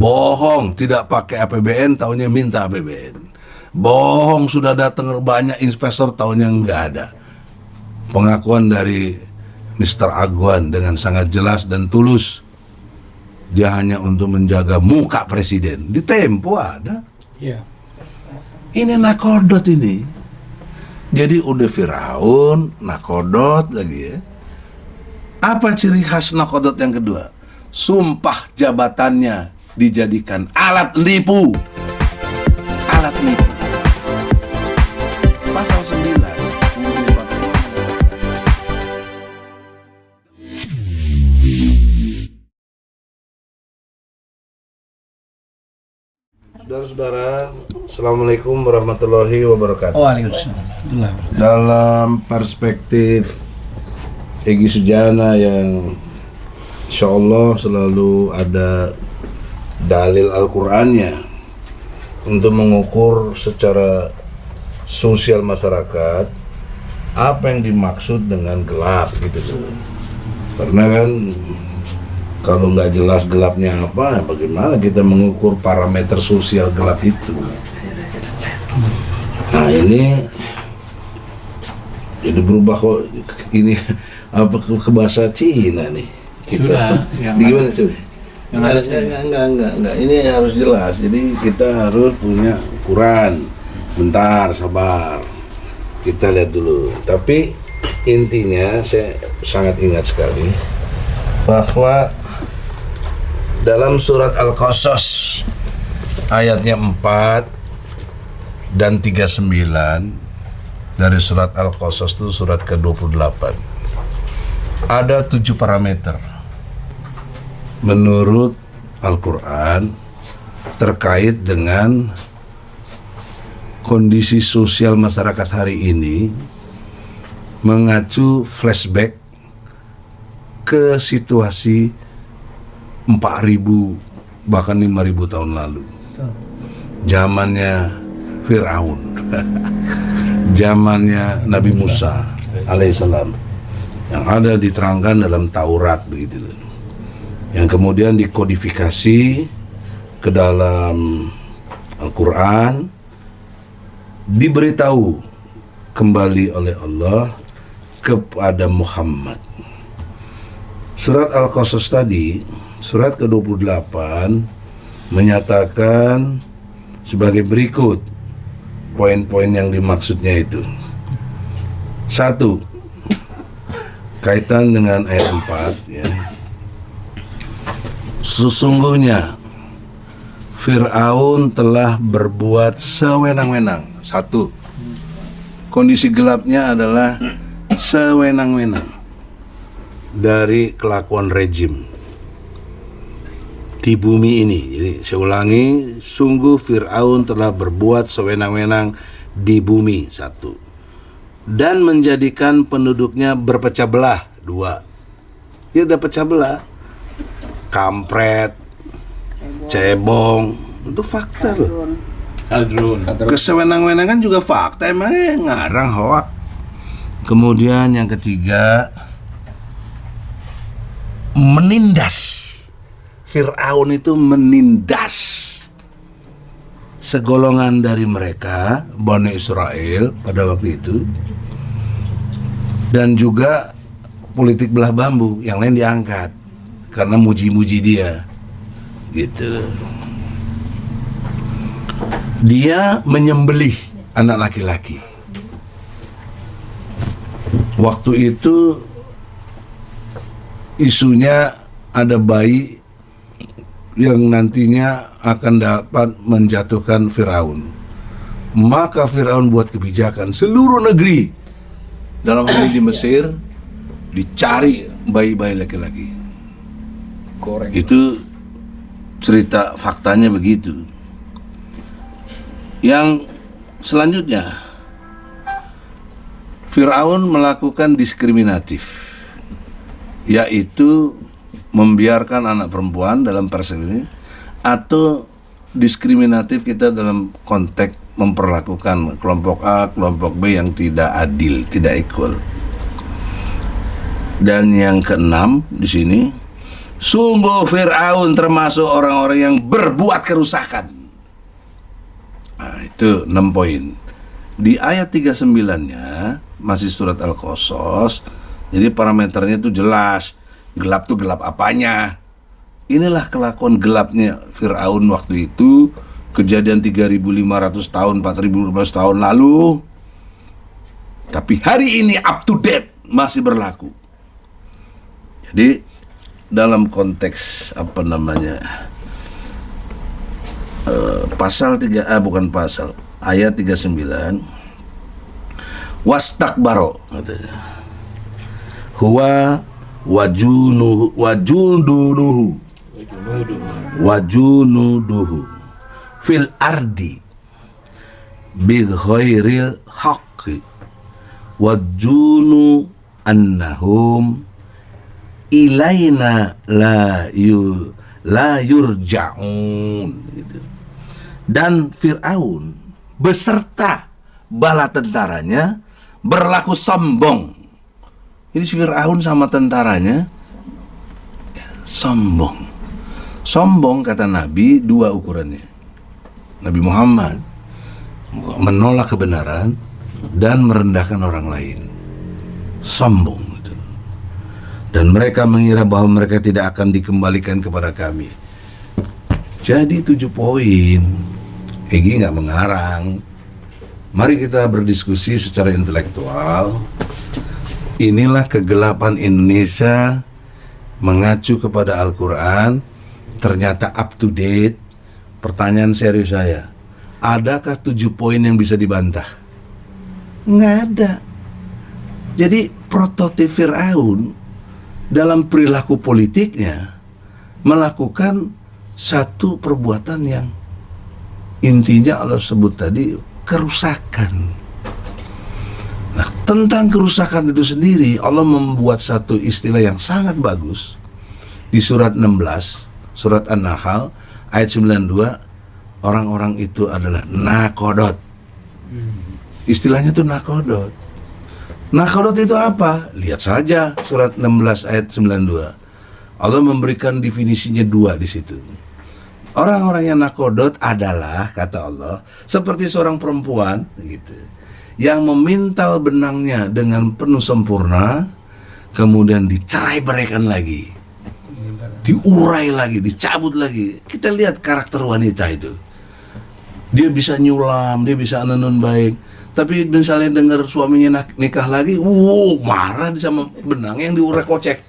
Bohong, tidak pakai APBN, taunya minta APBN. Bohong, sudah datang banyak investor, taunya nggak ada. Pengakuan dari Mr. Agwan dengan sangat jelas dan tulus. Dia hanya untuk menjaga muka presiden. Di Tempo ada. Iya. Ini nakodot ini. Jadi udah Firaun, nakodot lagi ya. Apa ciri khas nakodot yang kedua? Sumpah jabatannya dijadikan alat nipu. Alat nipu. Pasal 9. Saudara-saudara, Assalamualaikum warahmatullahi wabarakatuh. Waalaikumsalam. Dalam perspektif Egy Sujana yang insya Allah selalu ada dalil Al-Qur'annya untuk mengukur secara sosial masyarakat apa yang dimaksud dengan gelap gitu loh. Karena kan kalau nggak jelas gelapnya apa, bagaimana kita mengukur parameter sosial gelap itu? Nah ini jadi berubah kok ini apa ke bahasa Cina nih kita? Gimana sih? Yang harusnya enggak. Ini harus jelas. Jadi kita harus punya ukuran. Bentar, sabar. Kita lihat dulu. Tapi intinya saya sangat ingat sekali bahwa dalam surat Al-Qasas ayatnya 4 dan 39 dari surat Al-Qasas itu surat ke-28 ada 7 parameter menurut Al-Quran terkait dengan kondisi sosial masyarakat hari ini, mengacu flashback ke situasi 4.000 bahkan 5.000 tahun lalu. Zamannya Firaun. Zamannya Nabi Musa alaihissalam yang ada diterangkan dalam Taurat begitu. Yang kemudian dikodifikasi ke dalam Al-Quran, diberitahu kembali oleh Allah kepada Muhammad. Surat Al-Qasas tadi, surat ke-28 menyatakan sebagai berikut poin-poin yang dimaksudnya itu. 1. Kaitan dengan ayat 4 ya. Sesungguhnya Fir'aun telah berbuat sewenang-wenang. 1. Kondisi gelapnya adalah sewenang-wenang dari kelakuan rejim di bumi ini. Jadi saya ulangi, sungguh Fir'aun telah berbuat sewenang-wenang di bumi. 1. Dan menjadikan penduduknya berpecah belah. 2. Dia udah pecah belah. Kampret, cebong, itu fakta loh. Kesewenang-wenangan juga fakta, emangnya ngarang hoak. Kemudian yang ketiga, menindas. Fir'aun itu menindas segolongan dari mereka, Bani Israel pada waktu itu, dan juga politik belah bambu, yang lain diangkat karena muji-muji dia gitu. Dia menyembelih anak laki-laki. Waktu itu isunya ada bayi yang nantinya akan dapat menjatuhkan Firaun. Maka Firaun buat kebijakan seluruh negeri, dalam hal ini di Mesir, dicari bayi-bayi laki-laki. Itu cerita faktanya begitu. Yang selanjutnya, Firaun melakukan diskriminatif, yaitu membiarkan anak perempuan dalam persepsi ini, atau diskriminatif kita dalam konteks memperlakukan kelompok A, kelompok B yang tidak adil, tidak equal. Dan yang keenam di sini, Sungguh Fir'aun termasuk orang-orang yang berbuat kerusakan. Nah, itu 6 poin. Di ayat 39-nya masih surat Al-Qasas. Jadi parameternya itu jelas. Gelap tuh gelap apanya? Inilah kelakuan gelapnya Fir'aun waktu itu. Kejadian 3.500 tahun, 4.500 tahun lalu. Tapi hari ini up to date, masih berlaku. Jadi dalam konteks apa namanya, pasal 3 bukan pasal, ayat 39, wastakbaro katanya, huwa wajunuduhu fil ardi bi ghairil haqqi wajunu annahum ilaina la yurja'un gitu. Dan Fir'aun beserta bala tentaranya berlaku sombong. Ini Fir'aun sama tentaranya sombong. Sombong kata Nabi 2 ukurannya. Nabi Muhammad menolak kebenaran dan merendahkan orang lain. Sombong gitu. Dan mereka mengira bahwa mereka tidak akan dikembalikan kepada kami. Jadi 7 poin. Egi nggak mengarang. Mari kita berdiskusi secara intelektual. Inilah kegelapan Indonesia mengacu kepada Al-Quran. Ternyata up to date. Pertanyaan serius saya, adakah 7 poin yang bisa dibantah? Nggak ada. Jadi prototip Fir'aun dalam perilaku politiknya melakukan satu perbuatan yang intinya Allah sebut tadi kerusakan. Nah, tentang kerusakan itu sendiri Allah membuat satu istilah yang sangat bagus di surat 16, surat An-Nahl ayat 92, orang-orang itu adalah nakodot. Istilahnya itu nakodot. Nakodot itu apa? Lihat saja surat 16 ayat 92. Allah memberikan definisinya 2 di situ. Orang-orang yang nakodot adalah, kata Allah, seperti seorang perempuan gitu, yang memintal benangnya dengan penuh sempurna, kemudian dicerai-beraikan lagi, diurai lagi, dicabut lagi. Kita lihat karakter wanita itu. Dia bisa nyulam, dia bisa nenun baik. Tapi misalnya dengar suaminya nikah lagi, marah sama benang yang diurai kocek.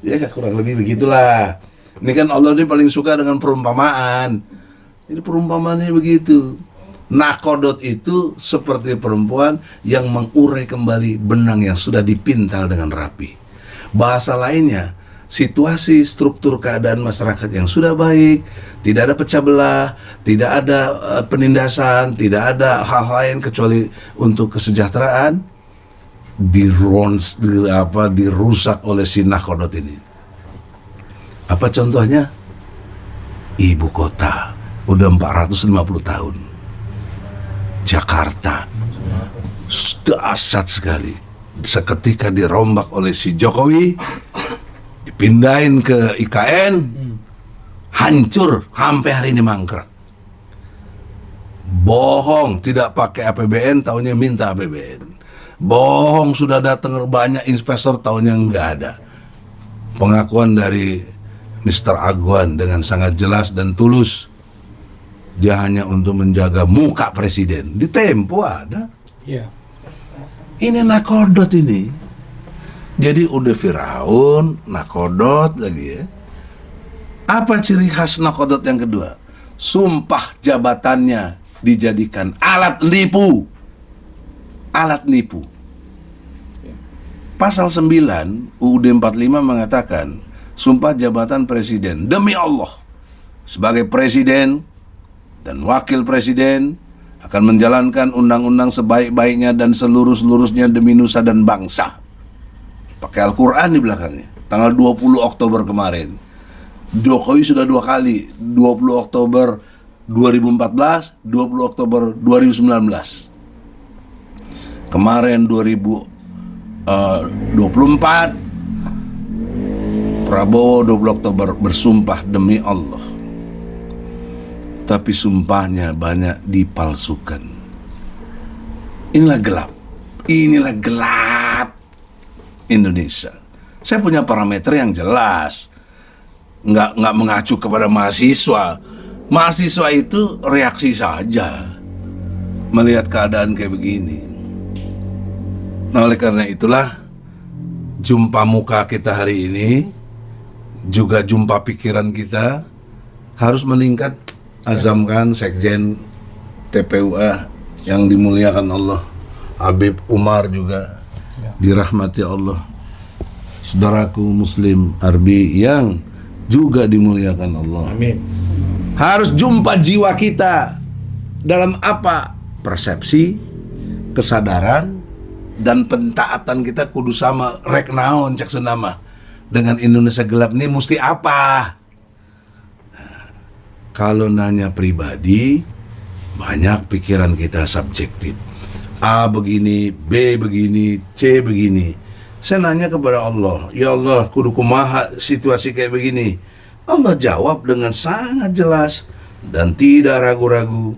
Ya kurang lebih begitulah. Ini kan Allah ini paling suka dengan perumpamaan. Ini perumpamaannya begitu. Nakodot itu seperti perempuan yang mengurai kembali benang yang sudah dipintal dengan rapi. Bahasa lainnya, situasi struktur keadaan masyarakat yang sudah baik, tidak ada pecah belah, tidak ada penindasan, tidak ada hal lain kecuali untuk kesejahteraan, dirusak oleh si nakodot ini. Apa contohnya? Ibu kota udah 450 tahun, Jakarta dahsyat sekali, seketika dirombak oleh si Jokowi, dipindahin ke IKN, hancur sampai hari ini mangkrak. Bohong, tidak pakai APBN, taunya minta APBN. Bohong, sudah datang banyak investor, taunya nggak ada. Pengakuan dari Mr. Agwan dengan sangat jelas dan tulus, dia hanya untuk menjaga muka presiden. Di Tempo ada. Iya. Ini nakodot ini. Jadi udah Firaun, nakodot lagi ya. Apa ciri khas nakodot yang kedua? Sumpah jabatannya dijadikan alat nipu. Alat nipu. Pasal 9 UUD 45 mengatakan, sumpah jabatan presiden demi Allah sebagai presiden dan wakil presiden akan menjalankan undang-undang sebaik-baiknya dan seluruh-seluruhnya demi nusa dan bangsa. Pakai Al-Quran di belakangnya. Tanggal 20 Oktober kemarin Jokowi sudah 2 kali, 20 Oktober 2014, 20 Oktober 2019. Kemarin 2024 Prabowo 20 Oktober bersumpah demi Allah, tapi sumpahnya banyak dipalsukan. Inilah gelap Indonesia. Saya punya parameter yang jelas, nggak mengacu kepada mahasiswa. Mahasiswa itu reaksi saja melihat keadaan kayak begini. Nah, oleh karena itulah jumpa muka kita hari ini, juga jumpa pikiran kita harus meningkat. Azamkan Sekjen TPUA yang dimuliakan Allah, Habib Umar juga dirahmati Allah, saudaraku Muslim Arbi yang juga dimuliakan Allah. Amin. Harus jumpa jiwa kita dalam apa? Persepsi, kesadaran, dan pentaatan kita kudu sama. Rek naon cek senama dengan Indonesia gelap ini mesti apa? Kalau nanya pribadi, banyak pikiran kita subjektif. A begini, B begini, C begini. Saya nanya kepada Allah, ya Allah, kudu kumaha situasi kayak begini. Allah jawab dengan sangat jelas dan tidak ragu-ragu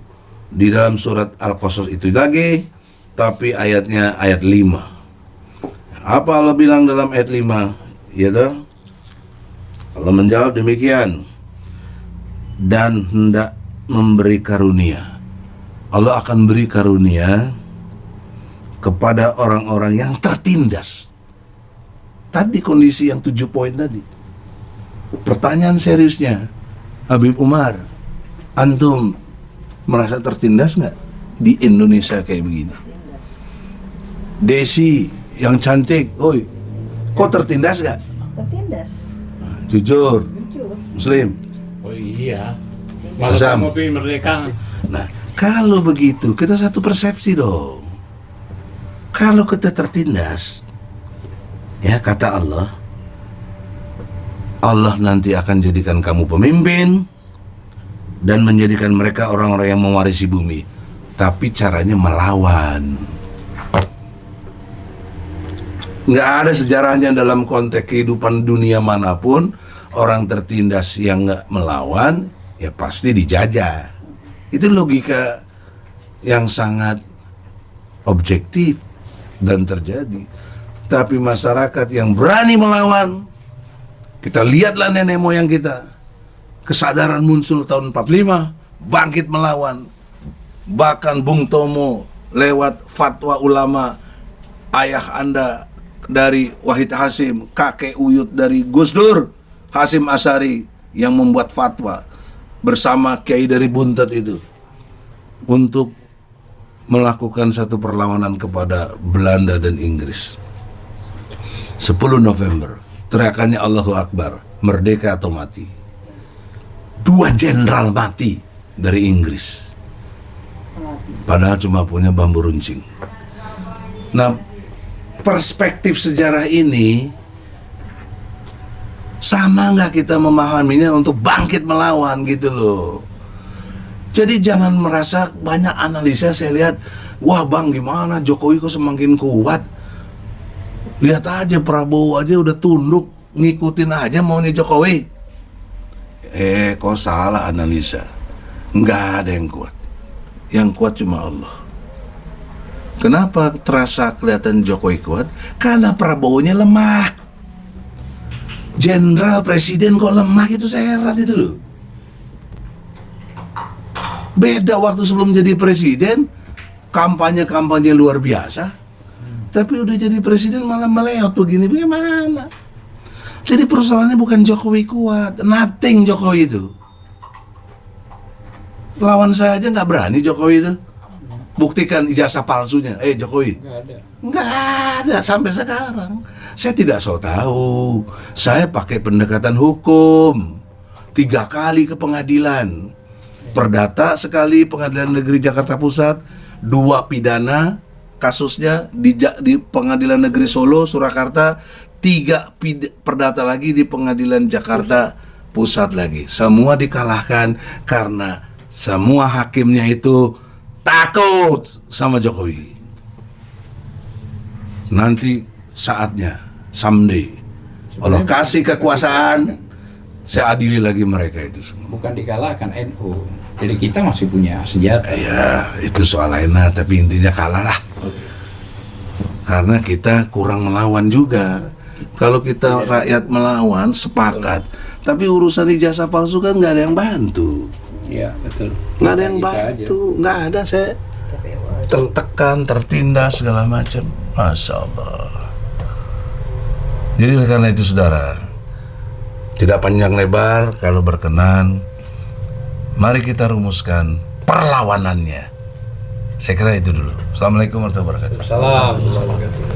di dalam surat Al-Qasas itu lagi, tapi ayatnya ayat 5. Apa Allah bilang dalam ayat 5? Ya toh? Allah menjawab demikian, dan hendak memberi karunia. Allah akan beri karunia kepada orang-orang yang tertindas. Tadi kondisi yang 7 poin tadi. Pertanyaan seriusnya, Habib Umar, antum merasa tertindas nggak di Indonesia kayak begini? Desi yang cantik, oi, kok tertindas nggak? Tertindas. Nah, jujur. Muslim. Oh iya, malah mobil merdeka. Nah, kalau begitu kita satu persepsi dong. Kalau kita tertindas, ya kata Allah, Allah nanti akan jadikan kamu pemimpin dan menjadikan mereka orang-orang yang mewarisi bumi. Tapi caranya melawan. Nggak ada sejarahnya dalam konteks kehidupan dunia manapun. Orang tertindas yang nggak melawan, ya pasti dijajah. Itu logika yang sangat objektif dan terjadi. Tapi masyarakat yang berani melawan, kita lihatlah nenek moyang kita, kesadaran muncul tahun 45, bangkit melawan. Bahkan Bung Tomo lewat fatwa ulama, ayah Anda dari Wahid Hasim, kakek Uyut dari Gus Dur Hasim Asyari yang membuat fatwa bersama Kiai dari Buntet itu untuk melakukan satu perlawanan kepada Belanda dan Inggris. 10 November, teriakannya Allahu Akbar, merdeka atau mati. 2 jenderal mati dari Inggris, padahal cuma punya bambu runcing. Nah, perspektif sejarah ini sama nggak kita memahaminya untuk bangkit melawan gitu loh. Jadi jangan merasa banyak analisa. Saya lihat, wah bang gimana Jokowi kok semakin kuat. Lihat aja Prabowo aja udah tunduk, ngikutin aja maunya Jokowi. Kok salah analisa. Nggak ada yang kuat. Yang kuat cuma Allah. Kenapa terasa kelihatan Jokowi kuat? Karena Prabowo-nya lemah. Jenderal presiden kok lemah gitu, saya heran itu loh. Beda waktu sebelum jadi presiden, kampanye luar biasa. Tapi udah jadi presiden malah meleot begini, bagaimana? Jadi persoalannya bukan Jokowi kuat, nothing Jokowi itu. Lawan saya aja nggak berani Jokowi itu. Buktikan ijazah palsunya, Jokowi. Nggak ada sampai sekarang. Saya tidak so tahu. Saya pakai pendekatan hukum. 3 kali ke pengadilan. Perdata sekali Pengadilan Negeri Jakarta Pusat, 2 pidana kasusnya di Pengadilan Negeri Solo, Surakarta, 3 perdata lagi di Pengadilan Jakarta Pusat lagi. Semua dikalahkan karena semua hakimnya itu takut sama Jokowi. Nanti saatnya someday Allah kasih kekuasaan, saya adili lagi mereka itu semua. Bukan dikalahkan NU. Jadi kita masih punya senjata. Ya, itu soal lainnya, tapi intinya kalah lah. Karena kita kurang melawan juga. Kalau kita rakyat melawan, sepakat. Tapi urusan ijazah palsu kan nggak ada yang bantu. Iya, betul. Nggak ada yang bantu, nggak ada. Saya tertekan, tertindas segala macam. Masya Allah. Jadi karena itu saudara, tidak panjang lebar, kalau berkenan, mari kita rumuskan perlawanannya. Saya kira itu dulu. Assalamualaikum warahmatullahi wabarakatuh. Assalamualaikum warahmatullahi wabarakatuh.